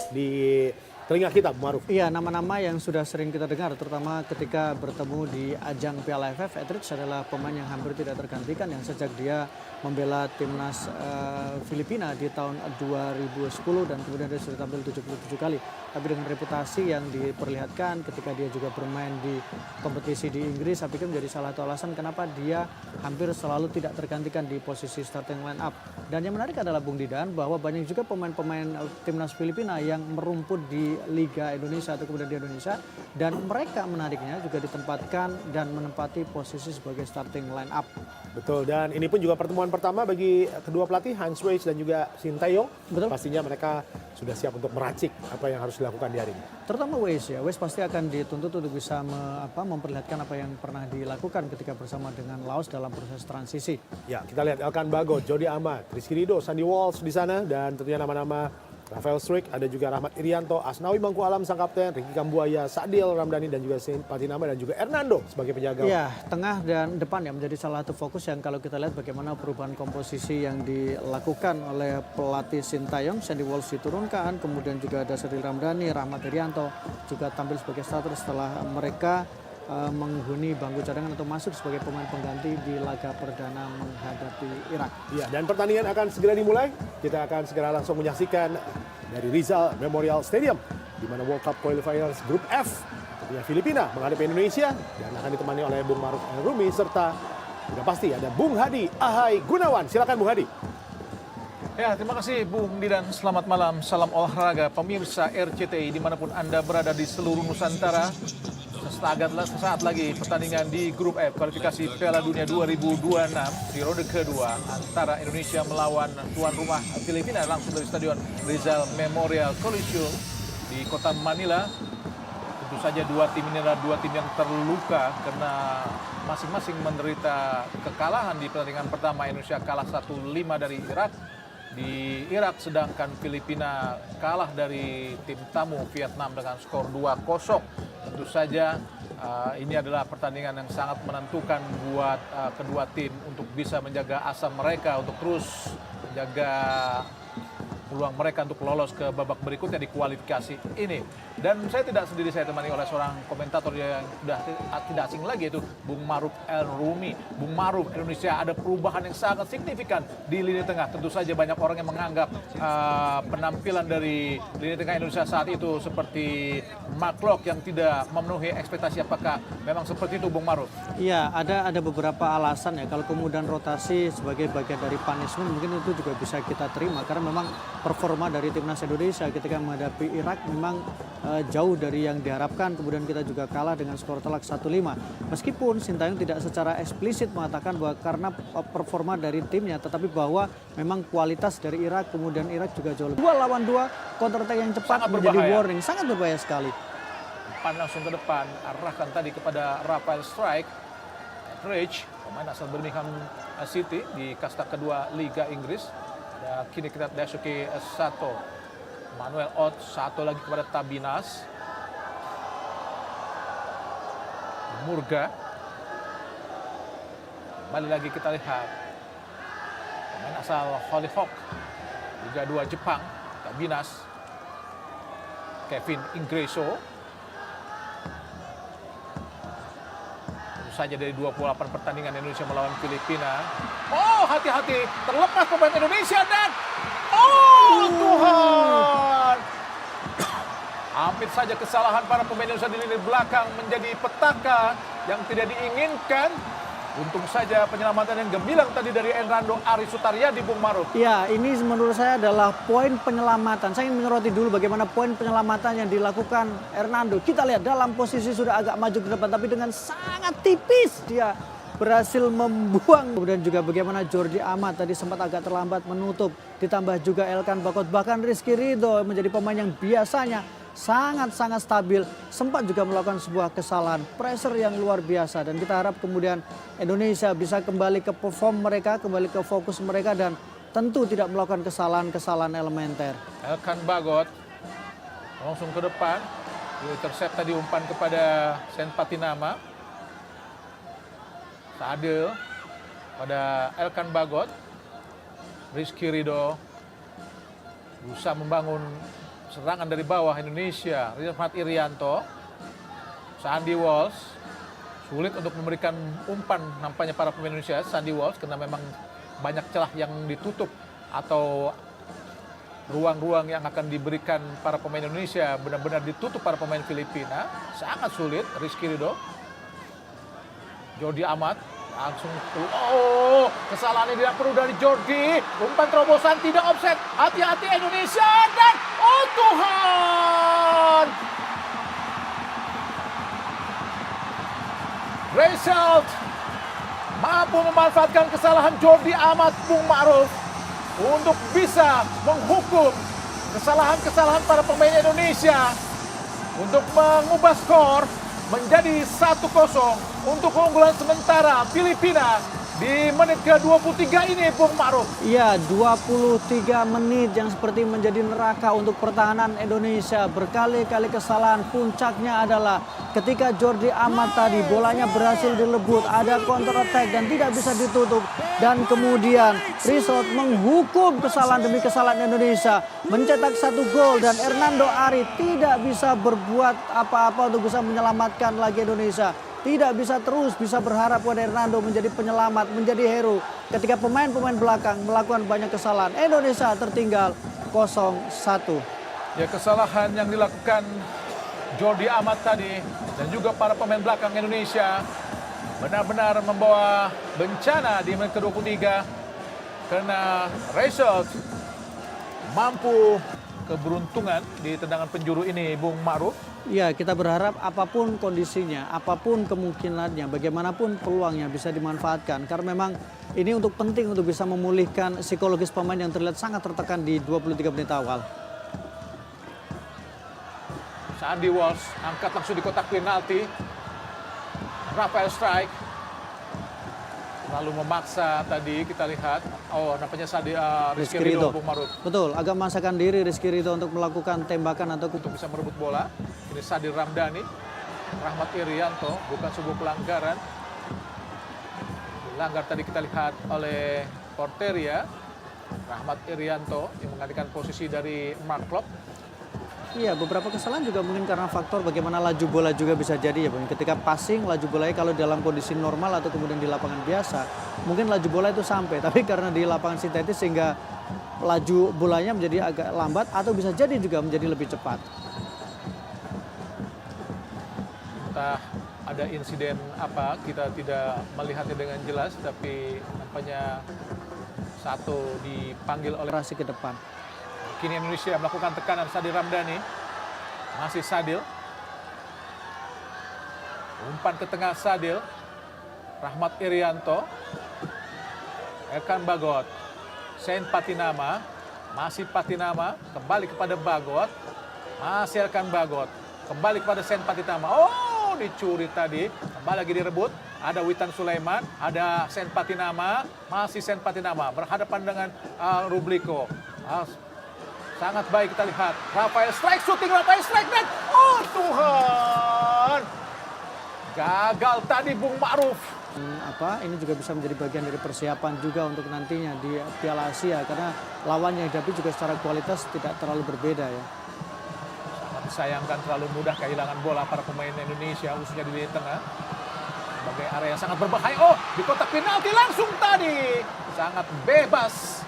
di telinga kita, Bu Maruf? Iya, nama-nama yang sudah sering kita dengar, terutama ketika bertemu di ajang Piala AFF, Edrich adalah pemain yang hampir tidak tergantikan yang sejak dia membela timnas Filipina di tahun 2010 dan kemudian dia sudah tampil 77 kali. Tapi dengan reputasi yang diperlihatkan ketika dia juga bermain di kompetisi di Inggris, saya pikir menjadi salah satu alasan kenapa dia hampir selalu tidak tergantikan di posisi starting line up. Dan yang menarik adalah Bung Didan bahwa banyak juga pemain-pemain timnas Filipina yang merumput di Liga Indonesia atau kemudian di Indonesia, dan mereka menariknya juga ditempatkan dan menempati posisi sebagai starting line up. Betul, dan ini pun juga pertemuan pertama bagi kedua pelatih Hans Weijs dan juga Shin Tae-yong. Betul. Pastinya mereka sudah siap untuk meracik apa yang harus dilakukan di hari ini. Terutama Weijs ya, Weijs pasti akan dituntut untuk bisa memperlihatkan apa yang pernah dilakukan ketika bersama dengan Laos dalam proses transisi. Ya, kita lihat Elkan Bagot, Jody Amat, Rizky Ridho, Sandy Walsh di sana, dan tentunya nama-nama Rafael Struijk, ada juga Rahmat Irianto, Asnawi Mangku Alam sang kapten, Ricky Kambuaya, Sadil Ramdhani, dan juga Sein Patinama, dan juga Hernando sebagai penjaga. Iya, tengah dan depan ya menjadi salah satu fokus yang kalau kita lihat bagaimana perubahan komposisi yang dilakukan oleh pelatih Shin Tae-yong. Sandy Walsh diturunkan, kemudian juga ada Sadil Ramdhani, Rahmat Irianto juga tampil sebagai starter setelah mereka menghuni bangku cadangan atau masuk sebagai pemain pengganti di laga perdana menghadapi Irak. Ya, dan pertandingan akan segera dimulai. Kita akan segera langsung menyaksikan dari Rizal Memorial Stadium, di mana World Cup Qualifiers Grup F, tentunya Filipina menghadapi Indonesia, dan akan ditemani oleh Bung Maruf Rumi serta sudah pasti ada Bung Hadi Ahai Gunawan. Silakan Bung Hadi. Ya, terima kasih Bung Didan. Selamat malam, salam olahraga pemirsa RCTI dimanapun Anda berada di seluruh Nusantara. Sesaat lagi pertandingan di Grup F kualifikasi Piala Dunia 2026 di ronde kedua antara Indonesia melawan tuan rumah Filipina langsung dari Stadion Rizal Memorial Coliseum di kota Manila. Tentu saja dua tim ini adalah dua tim yang terluka karena masing-masing menderita kekalahan di pertandingan pertama. Indonesia kalah 1-5 dari Irak di Irak, sedangkan Filipina kalah dari tim tamu Vietnam dengan skor 2-0. Tentu saja ini adalah pertandingan yang sangat menentukan buat kedua tim untuk bisa menjaga asa mereka untuk terus menjaga peluang mereka untuk lolos ke babak berikutnya di kualifikasi ini. Dan saya tidak sendiri, saya temani oleh seorang komentator yang sudah tidak asing lagi, yaitu Bung Maruf El Rumi. Bung Maruf, Indonesia ada perubahan yang sangat signifikan di lini tengah. Tentu saja banyak orang yang menganggap penampilan dari lini tengah Indonesia saat itu seperti Mark Locke yang tidak memenuhi ekspektasi. Apakah memang seperti itu Bung Maruf? Iya, ada beberapa alasan ya. Kalau kemudian rotasi sebagai bagian dari punishment mungkin itu juga bisa kita terima karena memang performa dari timnas Indonesia ketika menghadapi Irak memang jauh dari yang diharapkan. Kemudian kita juga kalah dengan skor telak 1-5. Meskipun Shin Tae-yong tidak secara eksplisit mengatakan bahwa karena performa dari timnya, tetapi bahwa memang kualitas dari Irak, kemudian Irak juga jauh lebih. 2 lawan 2, counter attack yang cepat Sangat menjadi berbahaya. warning, sangat berbahaya sekali. Pan langsung ke depan, arahkan tadi kepada Rafael Struijk. Rich, pemain asal Birmingham City di kasta kedua Liga Inggris. Dan kini kita Daisuke Sato, Manuel Ott, satu lagi kepada Tabinas, Murga. Kembali lagi kita lihat pemain asal Hollyhock, Liga 2 Jepang, Tabinas, Kevin Ingreso. Saja dari 28 pertandingan Indonesia melawan Filipina. Oh, hati-hati, terlepas pemain Indonesia dan Tuhan. Hampir saja kesalahan para pemain Indonesia di lini belakang menjadi petaka yang tidak diinginkan. Untung saja penyelamatan yang gemilang tadi dari Hernando Ari Sutaryadi, Bung Maruf. Ya, ini menurut saya adalah poin penyelamatan. Saya ingin menyoroti dulu bagaimana poin penyelamatan yang dilakukan Hernando. Kita lihat dalam posisi sudah agak maju ke depan, tapi dengan sangat tipis dia berhasil membuang. Kemudian juga bagaimana Jordi Amat tadi sempat agak terlambat menutup. Ditambah juga Elkan Bagot, bahkan Rizky Ridho menjadi pemain yang biasanya sangat-sangat stabil, sempat juga melakukan sebuah kesalahan, pressure yang luar biasa, dan kita harap kemudian Indonesia bisa kembali ke perform mereka, kembali ke fokus mereka, dan tentu tidak melakukan kesalahan-kesalahan elementer. Elkan Bagot langsung ke depan, intercept tadi umpan kepada Sein Patinama. Sadil pada Elkan Bagot, Rizky Ridho berusaha membangun serangan dari bawah Indonesia. Rahmat Irianto, Sandy Walsh, sulit untuk memberikan umpan nampaknya para pemain Indonesia. Sandy Walsh karena memang banyak celah yang ditutup atau ruang-ruang yang akan diberikan para pemain Indonesia benar-benar ditutup para pemain Filipina. Sangat sulit. Rizky Ridho, Jordi Amat langsung kesalahan tidak perlu dari Jordi. Umpan terobosan tidak offset. Hati-hati Indonesia dan Tuhan. Result mampu memanfaatkan kesalahan Jordi Amat Bung Ma'ruf untuk bisa menghukum kesalahan-kesalahan para pemain Indonesia untuk mengubah skor menjadi 1-0 untuk keunggulan sementara Filipina di menit ke-23 ini, Bung Ma'ruf. Iya, 23 menit yang seperti menjadi neraka untuk pertahanan Indonesia. Berkali-kali kesalahan, puncaknya adalah ketika Jordi Amat tadi bolanya berhasil dilebut, ada counter attack dan tidak bisa ditutup. Dan kemudian Rizal menghukum kesalahan demi kesalahan Indonesia, mencetak 1 gol dan Hernando Ari tidak bisa berbuat apa-apa untuk bisa menyelamatkan lagi Indonesia. Tidak bisa terus bisa berharap pada Hernando menjadi penyelamat, menjadi hero. Ketika pemain-pemain belakang melakukan banyak kesalahan, Indonesia tertinggal 0-1. Ya, kesalahan yang dilakukan Jordi Amat tadi dan juga para pemain belakang Indonesia benar-benar membawa bencana di menit ke-23 karena Result mampu keberuntungan di tendangan penjuru ini, Bung Ma'ruf. Ya, kita berharap apapun kondisinya, apapun kemungkinannya, bagaimanapun peluangnya bisa dimanfaatkan. Karena memang ini untuk penting untuk bisa memulihkan psikologis pemain yang terlihat sangat tertekan di 23 menit awal. Sandy Walsh angkat langsung di kotak penalti. Rafael Strike lalu memaksa tadi kita lihat. Nampaknya Rizky Ridho, Bung Ma'ruf. Betul, agak memaksakan diri Rizky Ridho untuk melakukan tembakan atau untuk bisa merebut bola. Ini Sadir Ramdhani, Rahmat Irianto, bukan sebuah pelanggaran. Dilanggar tadi kita lihat oleh Porteria, Rahmat Irianto yang menggantikan posisi dari Mark Klopp. Iya, beberapa kesalahan juga mungkin karena faktor bagaimana laju bola juga bisa jadi ya Bang. Ketika passing, laju bolanya kalau dalam kondisi normal atau kemudian di lapangan biasa, mungkin laju bola itu sampai. Tapi karena di lapangan sintetis sehingga laju bolanya menjadi agak lambat atau bisa jadi juga menjadi lebih cepat. Entah ada insiden apa, kita tidak melihatnya dengan jelas, tapi nampaknya satu dipanggil oleh Operasi ke depan. Kini Indonesia melakukan tekanan. Sadir Ramdhani, masih Sadil, umpan ke tengah Sadil, Rahmat Irianto, Elkan Bagot, Saint Patinama, masih Patinama, kembali kepada Bagot, masih Elkan Bagot, kembali kepada Saint Patinama. Dicuri tadi, kembali lagi direbut. Ada Witan Sulaiman, ada Saint Patinama, masih Saint Patinama berhadapan dengan Rubliko. Sangat baik kita lihat. Rafael Strike, shooting Rafael Strike dan Tuhan. Gagal tadi Bung Ma'ruf. Ini juga bisa menjadi bagian dari persiapan juga untuk nantinya di Piala Asia karena lawan yang dihadapi juga secara kualitas tidak terlalu berbeda ya. Sangat disayangkan terlalu mudah kehilangan bola para pemain Indonesia khususnya di lini tengah. Sebagai area yang sangat berbahaya. Di kotak penalti langsung tadi. Sangat bebas.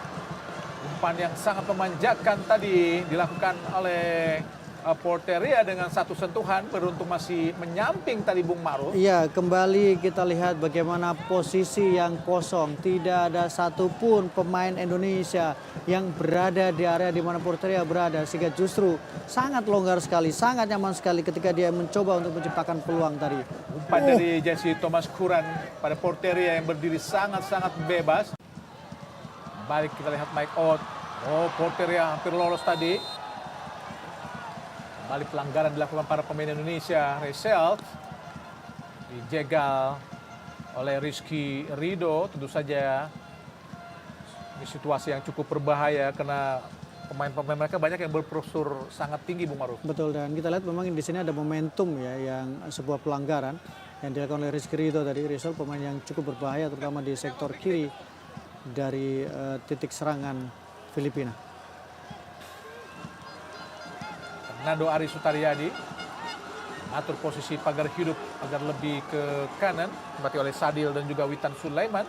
Umpan yang sangat memanjakan tadi dilakukan oleh Porteria dengan satu sentuhan, beruntung masih menyamping tadi Bung Ma'ruf. Iya, kembali kita lihat bagaimana posisi yang kosong. Tidak ada satupun pemain Indonesia yang berada di area di mana Porteria berada. Sehingga justru sangat longgar sekali, sangat nyaman sekali ketika dia mencoba untuk menciptakan peluang tadi. Umpan dari Jesse Thomas Kuran pada Porteria yang berdiri sangat-sangat bebas. Balik kita lihat Mike Ott. Porteria hampir lolos tadi. Kembali pelanggaran dilakukan para pemain Indonesia. Result dijegal oleh Rizky Ridho. Tentu saja ini situasi yang cukup berbahaya karena pemain-pemain mereka banyak yang berprosur sangat tinggi, Bung Ma'ruf. Betul, dan kita lihat memang di sini ada momentum ya yang sebuah pelanggaran yang dilakukan oleh Rizky Ridho tadi. Result pemain yang cukup berbahaya terutama di sektor kiri dari titik serangan Filipina. Hernando Ari Sutariyadi. Atur posisi pagar hidup agar lebih ke kanan, dinikmati oleh Sadil dan juga Witan Sulaiman.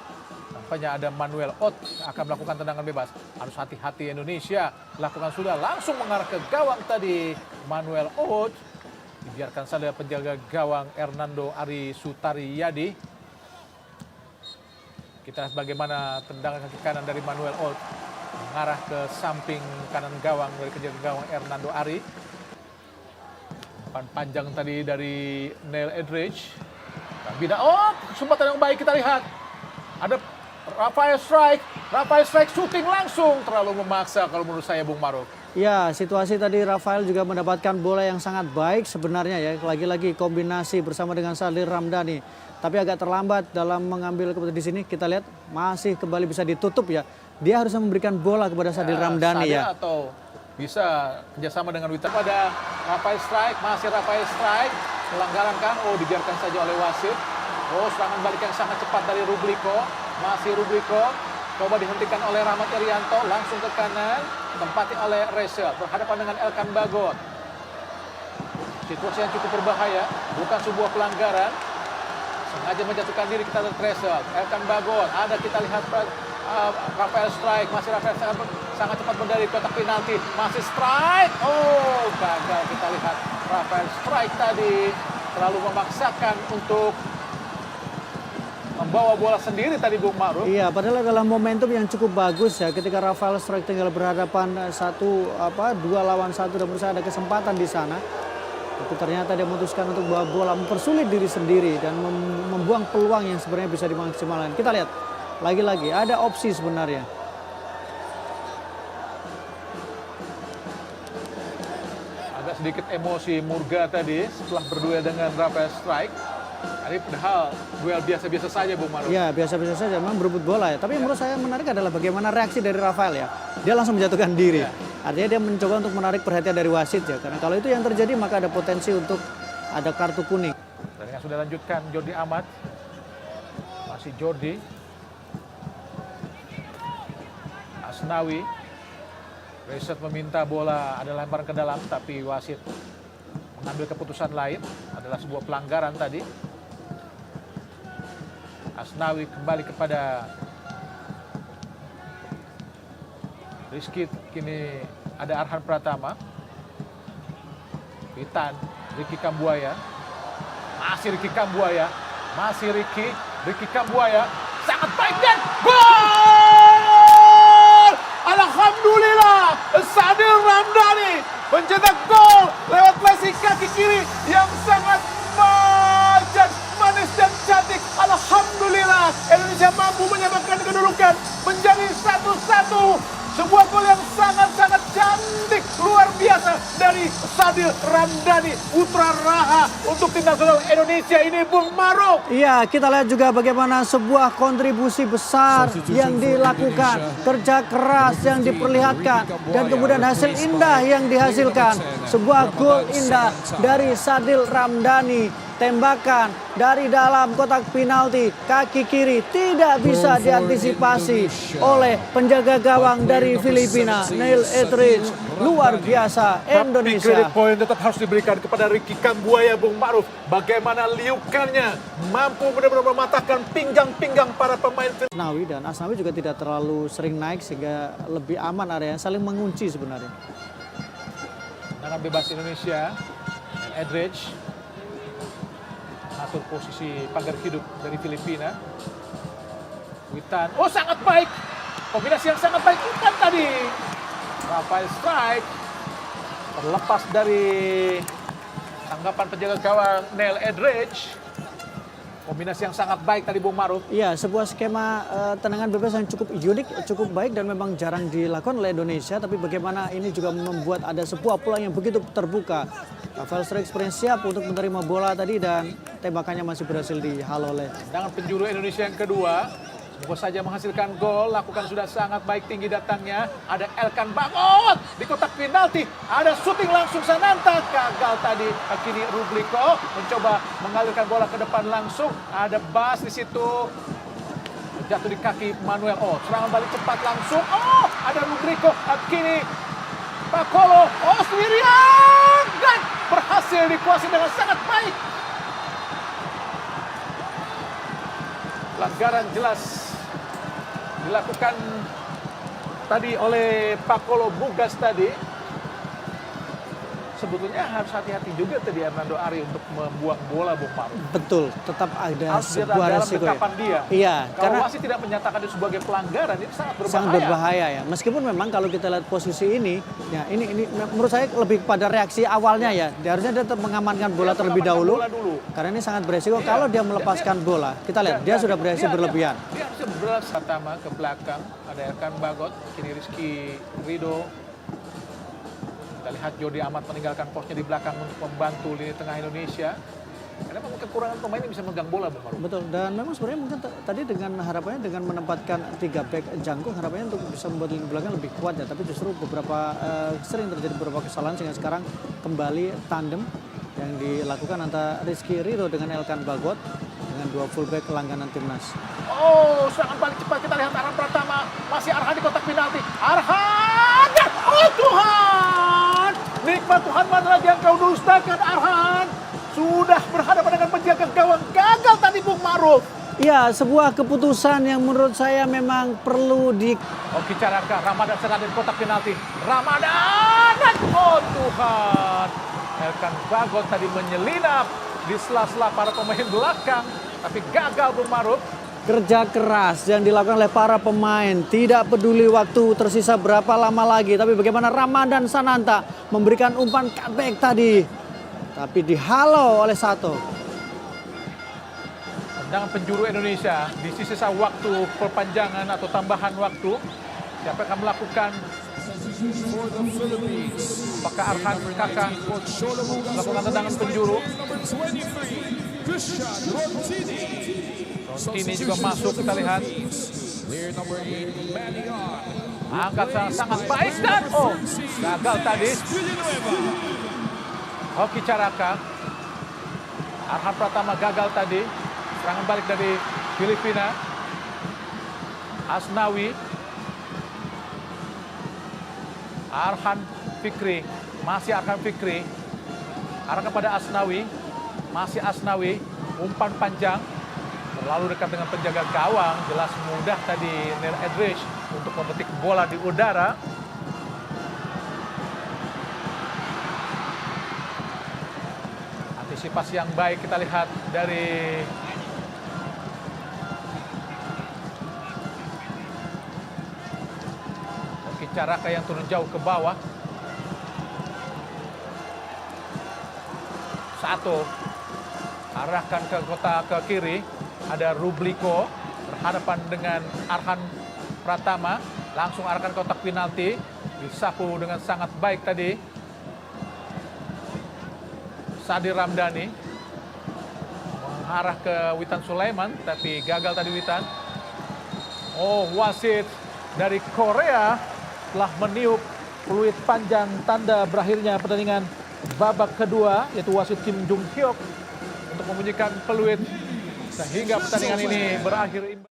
Nampaknya ada Manuel Ott akan melakukan tendangan bebas. Harus hati-hati Indonesia. Lakukan sudah langsung mengarah ke gawang tadi. Manuel Ott. Dibiarkan saja penjaga gawang Hernando Ari Sutariyadi. Kita lihat bagaimana tendangan kaki kanan dari Manuel Ott. Mengarah ke samping kanan gawang dari penjaga gawang Hernando Ari. Panjang tadi dari Neil Edridge. Kesempatan yang baik kita lihat. Ada Rafael Strike shooting langsung. Terlalu memaksa kalau menurut saya Bung Maruf. Ya, situasi tadi Rafael juga mendapatkan bola yang sangat baik sebenarnya ya. Lagi-lagi kombinasi bersama dengan Sadil Ramdhani. Tapi agak terlambat dalam mengambil keputusan di sini. Kita lihat masih kembali bisa ditutup ya. Dia harus memberikan bola kepada Sadil Ramdhani ya. Atau bisa kerjasama dengan Witan pada Rafael Strike, masih Rafael Strike, pelanggaran kan? Dibiarkan saja oleh wasit. Serangan balik yang sangat cepat dari Rubliko, masih Rubliko, coba dihentikan oleh Rahmat Irianto, langsung ke kanan, tempati oleh Reza, berhadapan dengan Elkan Bagot. Situasi yang cukup berbahaya, bukan sebuah pelanggaran, sengaja menjatuhkan diri kita dari Reza. Elkan Bagot, ada kita lihat Rafael Strike, masih Rafael sangat cepat dari kotak penalti, masih Strike. Gagal kita lihat Rafael Strike tadi terlalu memaksakan untuk membawa bola sendiri tadi Bung Maruf. Iya, padahal adalah momentum yang cukup bagus ya ketika Rafael Strike tinggal berhadapan 2 lawan 1 dan berusaha ada kesempatan di sana. Tapi ternyata dia memutuskan untuk bawa bola, mempersulit diri sendiri dan membuang peluang yang sebenarnya bisa dimaksimalkan. Kita lihat lagi-lagi ada opsi sebenarnya. Agak sedikit emosi Murga tadi setelah berduel dengan Rafael Strike. Tadi padahal duel biasa-biasa saja Bung Maruf. Ya, biasa-biasa saja memang berebut bola ya. Tapi menurut saya menarik adalah bagaimana reaksi dari Rafael ya. Dia langsung menjatuhkan diri. Artinya dia mencoba untuk menarik perhatian dari wasit ya. Karena kalau itu yang terjadi maka ada potensi untuk ada kartu kuning. Pertandingan sudah lanjutkan, Jordi Amat. Masih Jordi. Asnawi. Reset meminta bola ada lemparan ke dalam tapi wasit mengambil keputusan lain. Adalah sebuah pelanggaran tadi. Asnawi kembali kepada Rizky, kini ada Arhan Pratama. Witan, Ricky Kambuaya. Masih Ricky Kambuaya. Masih Ricky Kambuaya. Sangat baik dan gol! Alhamdulillah, Sadil Ramdhani mencetak gol lewat flashing kaki kiri yang sangat majak, manis dan cantik. Alhamdulillah, Indonesia mampu menyamakan kedudukan menjadi 1-1. Sebuah gol yang sangat-sangat cantik, luar biasa dari Sadil Ramdhani, putra Raha untuk timnas nasional Indonesia ini, Bung Maruf. Iya, kita lihat juga bagaimana sebuah kontribusi besar yang dilakukan, kerja keras yang diperlihatkan, dan kemudian hasil indah yang dihasilkan. Sebuah gol indah dari Sadil Ramdhani. Tembakan dari dalam kotak penalti kaki kiri tidak bisa diantisipasi oleh penjaga gawang dari Filipina, Neil Edridge. Luar biasa Indonesia. Tapi credit point tetap harus diberikan kepada Ricky Kambuaya, Bung Maruf. Bagaimana liukannya mampu benar-benar mematahkan pinggang-pinggang para pemain. Asnawi dan Asnawi juga tidak terlalu sering naik sehingga lebih aman area, saling mengunci sebenarnya. Tendangan bebas Indonesia, Neil Edridge. Atur posisi pagar hidup dari Filipina. Witan, sangat baik. Kombinasi yang sangat baik Witan tadi. Rafael Strike terlepas dari tanggapan penjaga gawang Neil Edridge. Kombinasi yang sangat baik tadi Bung Maruf. Iya, sebuah skema tendangan bebas yang cukup unik, cukup baik dan memang jarang dilakukan oleh Indonesia. Tapi bagaimana ini juga membuat ada sebuah peluang yang begitu terbuka. Rafael Strike sebenarnya siap untuk menerima bola tadi dan tembakannya masih berhasil dihalau oleh. Tendangan penjuru Indonesia yang kedua. Semoga saja menghasilkan gol, lakukan sudah sangat baik tinggi datangnya. Ada Elkan Bagot di kotak penalti. Ada syuting langsung Sananta, gagal tadi. Kini Rubliko mencoba mengalirkan bola ke depan langsung. Ada Bas di situ. Jatuh di kaki Manuel. Serangan balik cepat langsung. Ada Rubliko. Kini Pakolo. Sendirian. dan berhasil dikuasai dengan sangat baik. Pelanggaran jelas dilakukan tadi oleh Pakolo Bugas tadi. Sebetulnya harus hati-hati juga tadi Hernando Ari untuk membuang bola Bung Maruf. Betul, tetap ada Harus sebuah dalam resiko ya. dekapan dia. Iya, Kalau karena wasit tidak menyatakan itu sebagai pelanggaran, ini sangat berbahaya. sangat berbahaya ya. Meskipun memang kalau kita lihat posisi ini, ya ini menurut saya lebih pada reaksi awalnya ya. Harusnya dia tetap mengamankan bola terlebih dahulu. Bola dulu. Karena ini sangat beresiko. Iya. Kalau dia melepaskan bola, kita lihat dia sudah bereaksi berlebihan. Dia harusnya beras pertama ke belakang. Ada Erkan Bagot, kini Rizky Ridho. Kita lihat Jody Amat meninggalkan posnya di belakang untuk membantu lini tengah Indonesia. Karena memang kekurangan pemain yang bisa megang bola, Bung Maruf. Betul, dan memang sebenarnya mungkin tadi dengan harapannya dengan menempatkan 3 back jangkung, harapannya untuk bisa membuat lini belakang lebih kuat ya. Tapi justru beberapa sering terjadi beberapa kesalahan sehingga sekarang kembali tandem yang dilakukan antara Rizky Ridho dengan Elkan Bagot dengan 2 fullback langganan timnas. Oh, serangan balik cepat. Kita lihat Arhan Pratama. Masih Arhan di kotak penalti. Arhan! Oh Tuhan! Nikmat Tuhan mana lagi yang kau dustakan, Arhan? Sudah berhadapan dengan penjaga gawang. Gagal tadi Bung Maruf. Ya, sebuah keputusan yang menurut saya memang perlu di... Oke, Caraka. Ramadan sedang di kotak penalti. Ramadan! Dan oh Tuhan! Elkan Bagot tadi menyelinap di sela-sela para pemain belakang. Tapi gagal Bung Maruf. Kerja keras yang dilakukan oleh para pemain, tidak peduli waktu tersisa berapa lama lagi, tapi bagaimana Ramadan Sananta memberikan umpan cutback tadi, tapi dihalau oleh Sato. Tendangan penjuru Indonesia di sisa waktu perpanjangan atau tambahan waktu. Siapa akan melakukan? Apakah Arhan Kakak melakukan tendangan penjuru? Ini juga masuk, kita lihat. Angkat sangat baik dan oh, gagal tadi. Hoki Caraka. Arhan Pratama gagal tadi. Serangan balik dari Filipina. Asnawi. Arhan Fikri. Masih Arhan Fikri. Arahkan pada Asnawi. Masih Asnawi. Umpan panjang. Terlalu dekat dengan penjaga gawang. Jelas mudah tadi Neil Edrich untuk memetik bola di udara. Antisipasi yang baik kita lihat dari Oki Caraka yang turun jauh ke bawah. Sato arahkan ke kotak ke kiri. Ada Rubliko berhadapan dengan Arhan Pratama. Langsung arahkan kotak penalti. Disapu dengan sangat baik tadi. Sadir Ramdhani mengarah ke Witan Sulaiman, tapi gagal tadi Witan. Oh, wasit dari Korea telah meniup peluit panjang tanda berakhirnya pertandingan babak kedua, yaitu wasit Kim Jung Hyuk untuk membunyikan peluit sehingga pertandingan ini berakhir imbang.